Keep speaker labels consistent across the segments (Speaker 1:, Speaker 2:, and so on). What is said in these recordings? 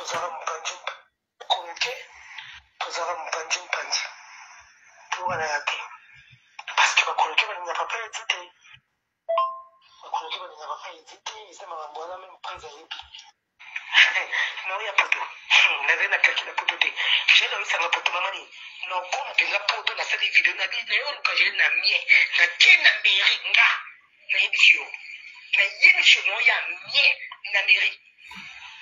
Speaker 1: tozala mpanzi konke tozala mpanzi tokala yake parce que bakoloke balinga papa edite bakoloke balinga papa edite eza makambo wana meme prince ayebi naoya poto nazali na kalki na poto te je naoyisanga poto mamani nakoma mpenza poto nasali video na bi nayoluka je na mie nake na meri nga nayebisi yo nayebisi yo naoya mie na meri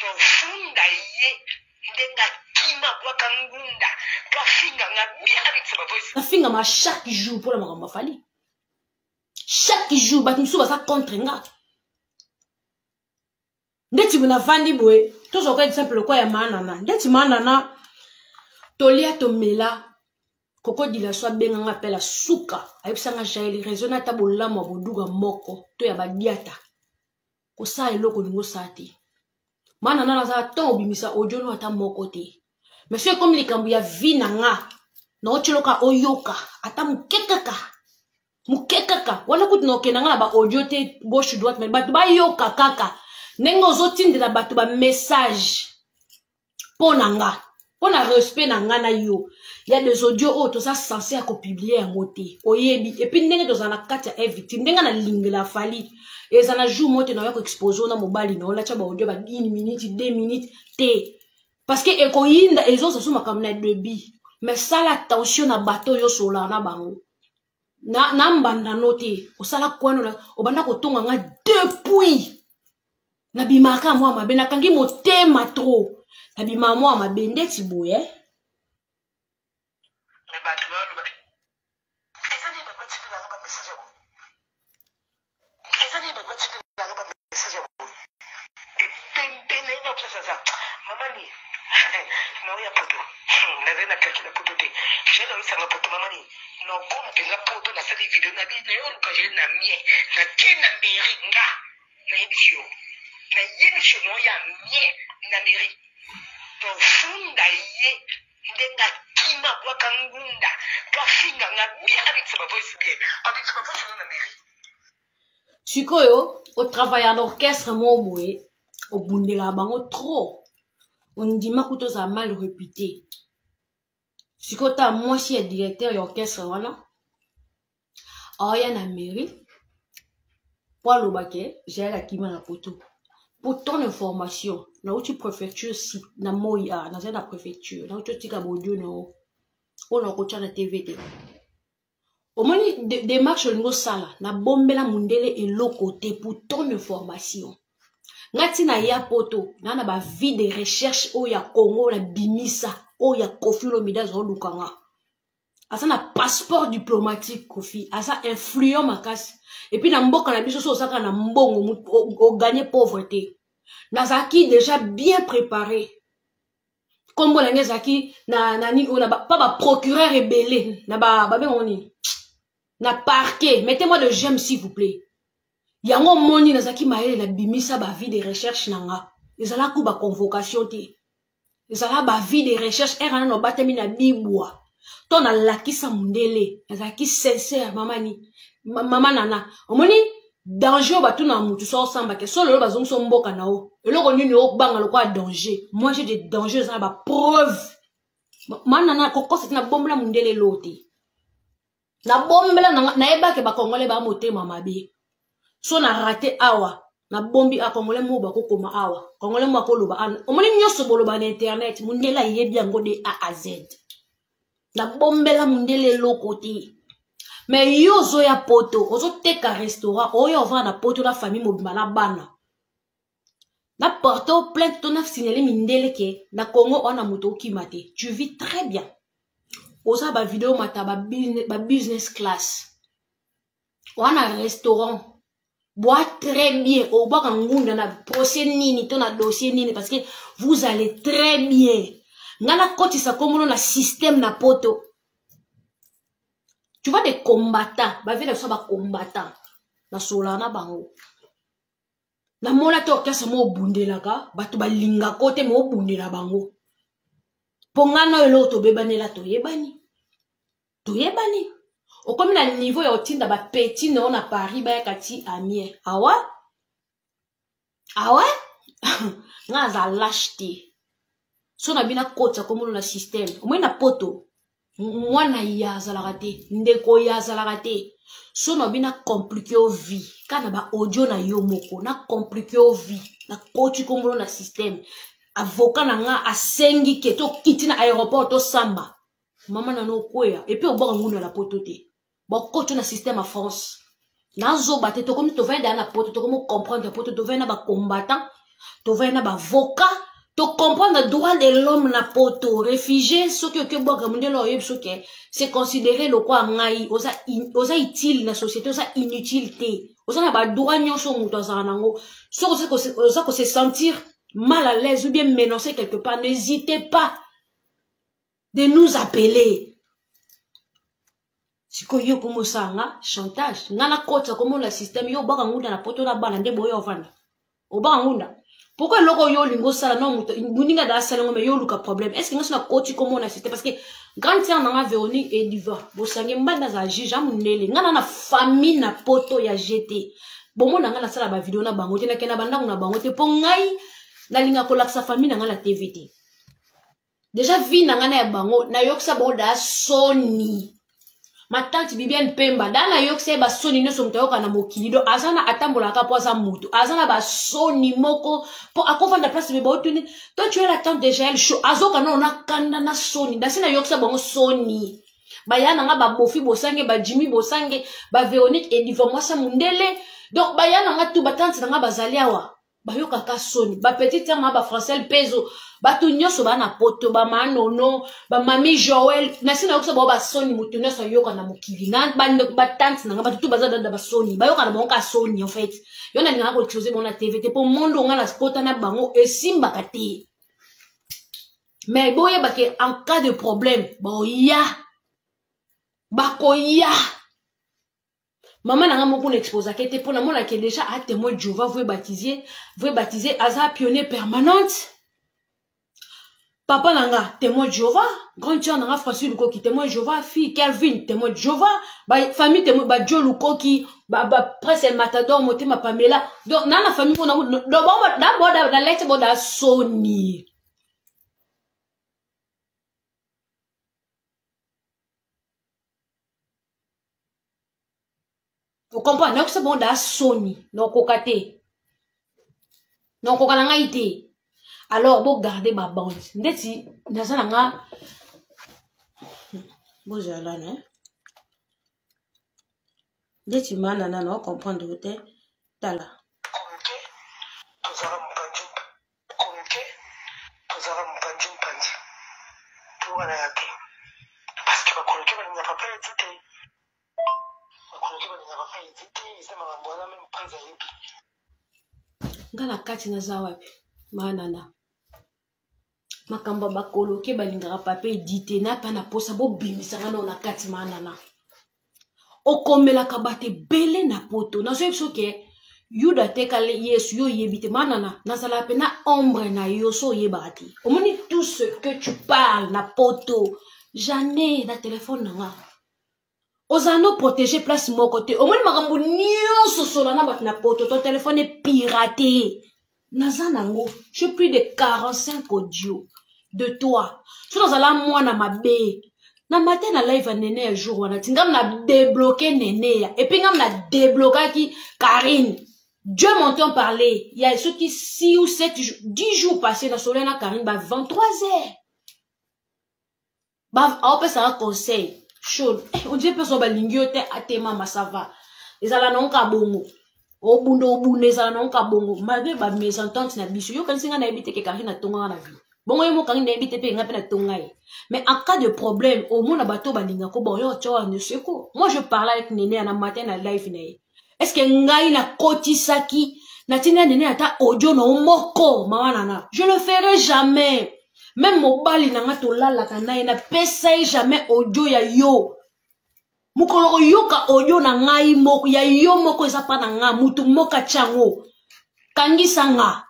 Speaker 1: tofunda ye ndenga kima bwaka ngunda twafinga nga bia abitisa bavoice
Speaker 2: nafinga ma chaque jour pour la makambo afali chaque jour bato mosusu baza contre nga ndeti bona vandi boye tozoka exemple lokwa ya manana ndeti manana tolia tomela kokodila so abenga nga pela suka ayebisanga jaeli raison ata bolamu ya boduka moko to ya badiata kosala eloko ningo saa te manana naza ton obimisa audio no ata moko te monsieur comme likambo ya vi na nga naotiloka oyoka ata mukekaka wana kuti naokenda nga na ba audio te gauche droite mais bato bayoka kaka ndenge ozotindela bato ba message mpo na nga mpo na respect na nga na yo ya des audio oyo toza censé ya kopublie yango te oyebi epuis ndenge tozala na kati ya evictime ndenge na lingela fali eza na jour mote naoya koexpose na mobali na olatia ba audio ba 1 minute 2 minutes te parce que ekoyinda ezosasu makambo na debi mais sala attention na bato oyo sola na bango na mbanda no te osala kwano obanda kotonga nga depuis na bimaka mwa mabe nakangi motema trop na bima mwa mabe ndeti boye
Speaker 1: mamani naoya poto nazali na kalki na poto te je naoyisanga poto mamani nakoma mpenza poto nasali video na bi nayoluka je na mie nake na meri nga nayebisi yo nayebisi yo naoya mie na meri tofunda ye ndenga kima bwaka ngunda twafinga nga bia abitisa bavoice bien abitisa bavoice no na meri
Speaker 2: sikoyo otravaille en orchestre mo boye obundela bango trop ondima kuto za mal réputé sikoyo ta mwasi ya directeur ya orchestre wana aoya na mairie po alobake jayala kima na poto pour ton information nauti préfecture si na moi nazali na préfecture nauti otika bodio nao oyo nakotia na tv te omoni démarche olingo sala na bombela mundele eloko te pour ton information ngati na ya poto na ba vie de recherche o ya Congo na bimisa o ya Kofi Olomide zo lukanga asa na passeport diplomatique Kofi asa influent makasi et puis na mboka na biso so saka na mbongo o gagner pauvreté nazaki déjà bien préparé kombo na ngezaki na nani on a pas ba procureur rebelle na ba bengoni na parquet mettez-moi de j'aime s'il vous plaît yango moni nazaki maele na bimisa ba vie de recherche nanga ezala ku ba convocation te ezala ba vie de recherche erana no batemi na bibwa to na lakisa mundele nazaki sincère mama nana omoni danger batu na mutu so samba ke solo bazong so mboka nao eloko nini o banga lokwa danger moi j'ai des dangers za ba preuve manana kokosa na bombela mundele lote na bombela na ebake ba kongole ba motema mabe so na raté awa na bombi a kongole mo ba kokoma awa kongole mo akoloba an omoni nyoso boloba na internet mundela yebi yango de A à Z na bombela mundele lokoti mais yo zo ya poto ozo teka restaurant oyo va na poto la famille mobima na bana na porto plainte to na signaler mindele ke na Congo ona moto okimate tu vis très bien oza ba vidéo mata ba business class wana restaurant bois très bien au bas ngunda na procès nini to na dossier nini parce que vous allez très bien ngana koti sa komono na système na poto tu vois des combattants ba vela so ba combattants na solana bango na mona to kasa mo bundelaka bato balinga kote mo bundela bango pongana elo to bebanela to yebani au comme na niveau ya otinda ba petit no na Paris ba kati amie awa nga za lâcheté so na bina kota comme na système au moins na poto mwana ya zalaka te ndeko ya zalaka te so na bina compliqué o vie kana ba audio na yo moko na compliqué o vie na koti comme na système avocat na nga asengi ke to kiti na aéroport to samba mama na no kwea et puis au bord nguna la poto te bon koti na système à France na zo baté to comme to venda na poto to comme comprendre poto to venda ba combattant to venda ba avocat to comprendre le droit de l'homme na poto réfugié ce que boka mondelo yeb ce que c'est considéré le quoi ngai osa utile na société osa inutilité osa na ba droit nyonso muto za nango so ko se sentir mal à l'aise ou bien menacé quelque part n'hésitez pas de nous appeler siko yo comme ça nga chantage ngana kota comme le système yo boka ngunda na poto na bana ndebo yo vanda oba ngunda. Pourquoi l'oko yo lingo sala non muninga da sala ngome yo luka problème est-ce que ngana koti comme on assiste parce que grand sœur na Véronique et Diva bosange mbanda za jija munele ngana na famille na poto ya GT bomo na ngana sala ba vidéo na bango te na kena bandangu na bango te po ngai na linga ko laksa famille na ngana TVT déjà vie na ngana ya bango na yoksa bango da soni ma tante Bibiane Pemba dana yokse ba soni no somtayoka na mokili do azana atambola ka poza mutu azana ba soni moko po akovanda place be botuni to tu es la tante de Jaël Show azoka no na kanda na soni dasina yokse bango soni bayana nga ba bofi bosange ba Jimmy bosange ba Véronique et Diva mwasa mundele donc bayana nga tu ba tante nga bazali awa bayoka ka soni ba petite sœur ba Francel Pezo ba tu nyoso ba na poto ba manono ba mami Joël na sina yoksa ba soni mutu nyoso yoka na mokili na ba tante nga ba tu bazada ba soni bayoka na bango soni en fait yona nga ko choose bona TVT pour mondo nga na spota na bango esimba kati mais boye ba ke en cas de problème boya ba koya maman n'a pas pu exposer qu'elle était pour la mona qui est déjà à témoin de Jéhovah vous baptiser Aza pionnier permanente papa nanga témoin de Jéhovah grand chien nanga Francis Luko qui témoin de Jéhovah fille Kelvin témoin de Jéhovah ba famille témoin ba Joe Luko qui ba presse matador monter ma Pamela donc na la famille on a dans lettre boda Sony. Vous comprenez? Donc, c'est bon, da Sony. Donc, kokate. Donc, kokalanga ite. Alors, vous gardez ma bande. Ndeti, nazalanga. Bon, j'ai là, hein. Ndeti, manana, non, comprendre, vous êtes. Tala.
Speaker 1: Communiqué. Nous avons mpanju. Communiqué. Nous avons mpanju mpanji. Tout va là, parce que ma communiqué, il n'y a pas peur de citer.
Speaker 2: Ngana kati na zawapi manana makamba bakolo ke balingaka papa edite na pa na posa bo bimisa ngana na kati manana okomela kabate bele na poto na so ke yuda tekale yesu yo yebite manana na sala pe na ombre na yo so yebati omoni tout ce que tu parles na poto jamais na téléphone nanga Ozano protéger place mon côté. Au moins, makambo nyonso solana bat na poto. Ton téléphone est piraté. Nazanango, j'ai plus de 45 audios de toi. Tu dans la moi na mabe. Na matin na live à Néné un jour wana. Tingam na débloqué Néné. Et puis ngam na débloqué qui Karine. Dieu m'entend parler. Il y a ceux qui 6 ou 7 jours, 10 jours passés dans Solena Karine, bah 23 heures. Bah, on peut ça un conseil. Chaud. On dit personne ba lingiote atema masava. Ezala nonka bongo. Obundo ezala nonka bongo. Malgré ba mésentente na biso yo kansinga na ebite ke Karine na tonga na vie. Bongo yemo Karine na ebite pe ngape na tonga ye. Mais en cas de problème, au moins na bato ba linga ko bon yo tcho ne sais quoi. Moi je parlais avec Néné na matin na live na ye. Est-ce que ngai na kotisaki na tina Néné ata audio no moko mawana? Je le ferai jamais. Même mobali nanga tolala kana na pesa jamais audio ya yo. Mukolo yoka audio na ngai moko ya yo moko eza pa na nga mutu moka chango. Kangisa nga.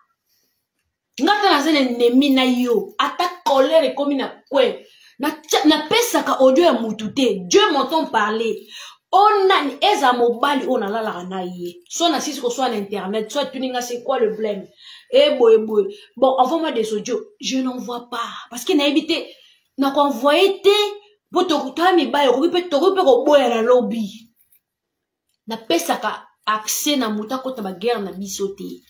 Speaker 2: Ngata na zene nemi na yo. Ata colère komi na kwe. Na pesa ka audio ya mutu te. Dieu m'entend parler. On a eza mobali on a la naïe. Soit on assiste soit à internet, soit tu n'as c'est quoi le blême. Eh boy. Bon, envoie-moi des audios. Je n'en vois pas. Parce qu'il n'a évité. N'a qu'on envoyé té. Bon, toi, mi ba, peut au boy à la lobby. N'a pas ça accès na muta kota ba guerre na bisoté.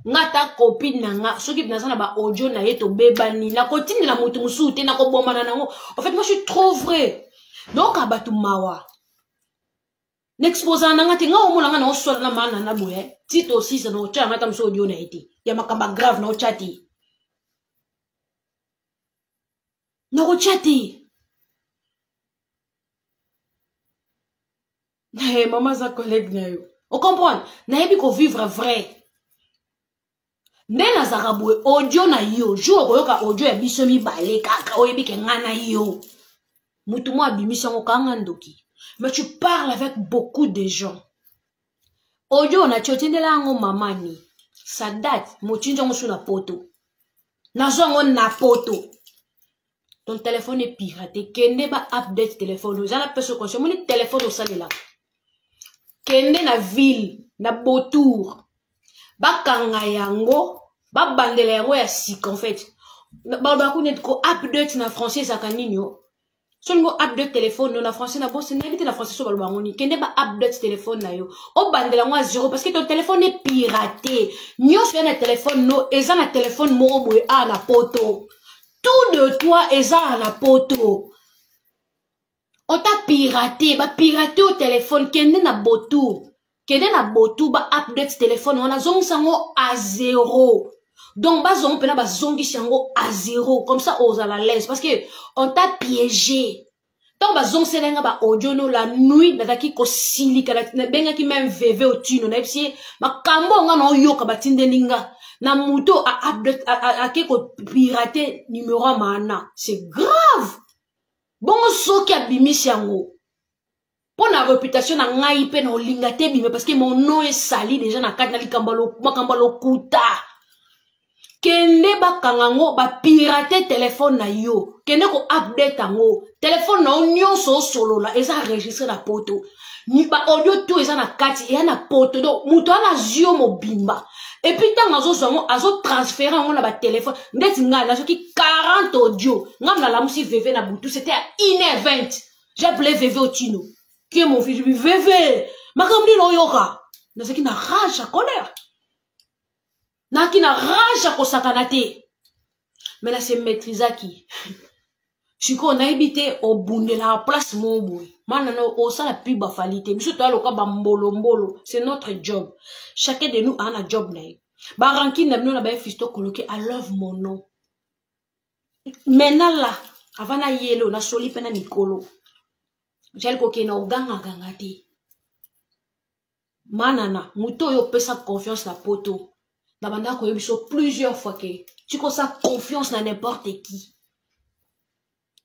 Speaker 2: Nga ta copine na nga. Ceux qui na ça ba audio na yeto bebani. La cotine la mutu musu na ko bomana nango. En fait, moi, je suis trop vrai. Donc, abatu mawa. N'exposant nanga tinga omo langa na osol na mana na boye tito aussi ça no cha ngata mso audio na iti ya makamba grave na ochati na ochati hey maman za collègue na yo on comprend na yebi ko vivre vrai ndena za rabwe audio na yo jour ko yoka audio ya biso mi bale kaka oyebi ke ngana yo mutu mo abimisa ngo kanga ndoki. Mais tu parles avec beaucoup de gens. Audio na chotinde la ngo mamani. Ça date, mochinja ngo na poto. Nazo ngo na poto. Ton téléphone est piraté. Kende ba update téléphone. Za la personne conscient. Mon téléphone au sale là. Kende na ville, na Botour. Ba kanga yango, ba bandela yango ya sik en fait. Ba kunet ko update na français za kaninyo. Seulement update téléphone na français na boss n'habite la français sur le bangoni kende ba update téléphone na yo o bandela moi 0 parce que ton téléphone est piraté nyo sur un téléphone no eza na téléphone mo boy a na poto tout de toi eza na poto on t'a piraté au téléphone kende na botu ba update téléphone on a zong sango à 0. Donc, on peut pas zongi chango à 0. Comme ça, on a la l'aise. Parce que, on t'a piégé. Donc, zong selenga ba audio no la nuit, na taki ko silika, na benga ki même veve au tino, na epsi, ma kambo nga no yoka ba tindelinga. Na muto a update, a keko piraté numéro mana. C'est grave. Bon, so ki abimi chango. Pour la réputation, na ngai pe na olinga te bime, parce que mon nom est sali déjà na kat na likambalo, makambalo kuta. Kende ba kangango ba pirate téléphone na yo kende ko update ango téléphone na onyo solo la eza enregistré na poto ni ba audio tout eza na kati ya na poto do muto ala zio mobimba et puis tant azo transférer ango na ba téléphone ndeti nga na soki 40 audio ngam na la musi vv na butu c'était à 1h20 j'ai appelé vv au tino qui est mon fils je lui vv makamdi no yoka na soki na rage à colère Naki na rage à kosakanate. Mais là, c'est maîtrise qui. Je on a habité au bout de la place Moboui. Maintenant, on sait la pub bafalité. Monsieur toi, le cas mbolo. C'est notre job. Chacun de nous a un job. Baranki n'a pas un fisto coloqué. I love mon nom. Maintenant là, avant na yelo, na soli pena Nicolo. J'ai le coquin na oganga gangate. Manana, muto yo pesa confiance na poto. Nabanda ko yebiso plusieurs fois que tu as sa confiance dans n'importe qui.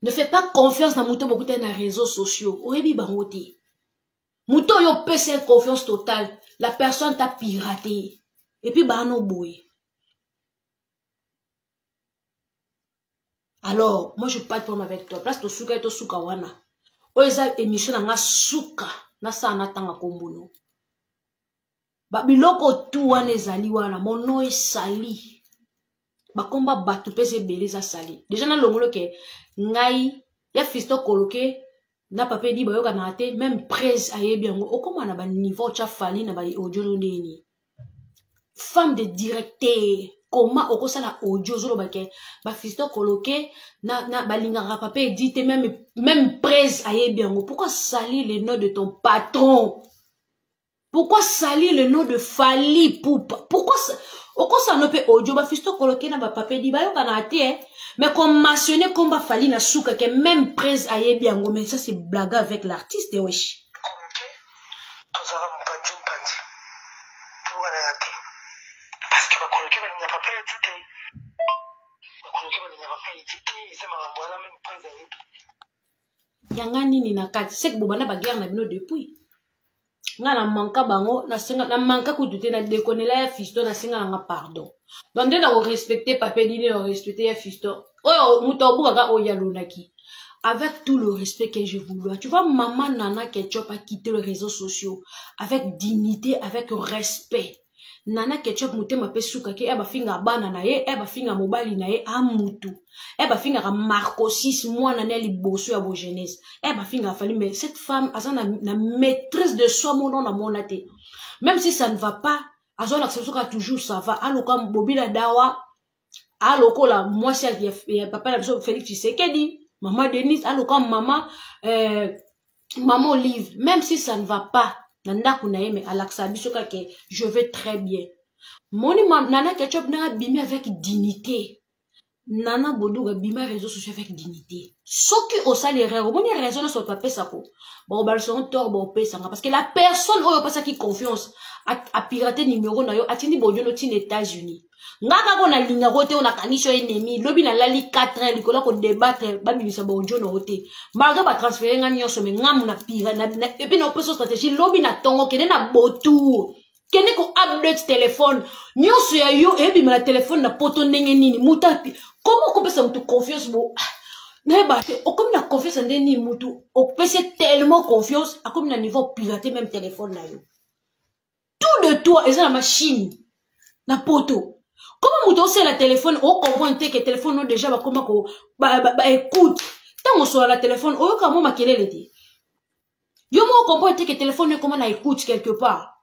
Speaker 2: Ne fais pas confiance dans muto beaucoup dans les réseaux sociaux. Oyebi bangote. Muto yo pesa confiance totale. La personne t'a piraté. Et puis bano boy. Alors, moi je pas de problème avec toi. Place to suka et to suka wana. Oeza émission na suka na sa na tanga kombono. Babiloko tu wana ezali wana mono esali bakomba batu pese beleza sali déjà na longolo ke ngai ya fisto koloke na pape di bayoka na te même presse ayebi yango okoma na ba niveau cha fali na ba audio ndeni femme de directeur comment okosala audio zolo bake ba fisto koloke na balinga pape dit même presse ayebi yango pourquoi salir le nom de ton patron? Pourquoi salir le nom de Fali Poupa? Pourquoi ça ne peut audio ba fisto coloquer na ba papé di ba yo kanate mais comme mentionner comme ba Fali na souka que même presse aye bien mais ça c'est blague avec l'artiste wesh.
Speaker 1: Parce que ba coloquer ba nya papé tout ba coloquer ba nya papé tout c'est ma bonne même presse aye.
Speaker 2: Yanga nini na kati sek bobana ba guerre na bino depuis. Nga na manka bango na manka kutute na déconner la fisto na singa nga pardon donc de na respecter papé dine na respecter ya fisto oyo muto buka ka oya lunaki avec tout le respect que je vous dois. Tu vois, maman Nana Ketchup a quitté les réseaux sociaux avec dignité, avec respect. Nana Ketchup mutema pe suka ke eba finga bana na ye, eba finga mobali na ye amutu. Eba finga ka Marco 6 mois na ne liboso ya bo jeunesse. Eba finga fali mais cette femme a na maîtrise de soi mon nom na monate. Même si ça ne va pas, azo la suka toujours ça va. Aloka bobila dawa. Aloko la moi c'est papa la personne Félix Tshisekedi, maman Denise, aloka maman maman Olive. Même si ça ne va pas. Nanda kunaeme alaksa bisoka ke je vais très bien. Moni Nana Ketchup na bimi avec dignité. Nana Bodouga bimi réseaux sociaux avec dignité. Ce qui au salaire, on a raison sur papier ça ko. Bon balson tor bon pesa parce que la personne oyo pasa qui confiance a pirater numéro na yo atindi boyono tin États-Unis. Ngaka ko na linga kote on a kanisho ennemi lobi na lali 4 ans likola ko débattre ba bimisa bo njono kote malgré ba transférer nga nyoso me ngamu na pira na et puis na opération stratégie lobi na tongo kene na botour kene ko update téléphone nyoso ya yo e bimela téléphone na poto ndenge nini mutapi comment ko pesa mutu confiance bo neba o comme na confiance ndeni mutu o pesa tellement confiance a comme na niveau pirater même téléphone na yo tout de toi et ça la machine na poto. Comment vous donnez le téléphone, on comprend que le téléphone déjà va comment écoute. Tant on soit la téléphone, on comment ma quelle est. Yo moi comprend que le téléphone comment na écoute quelque part.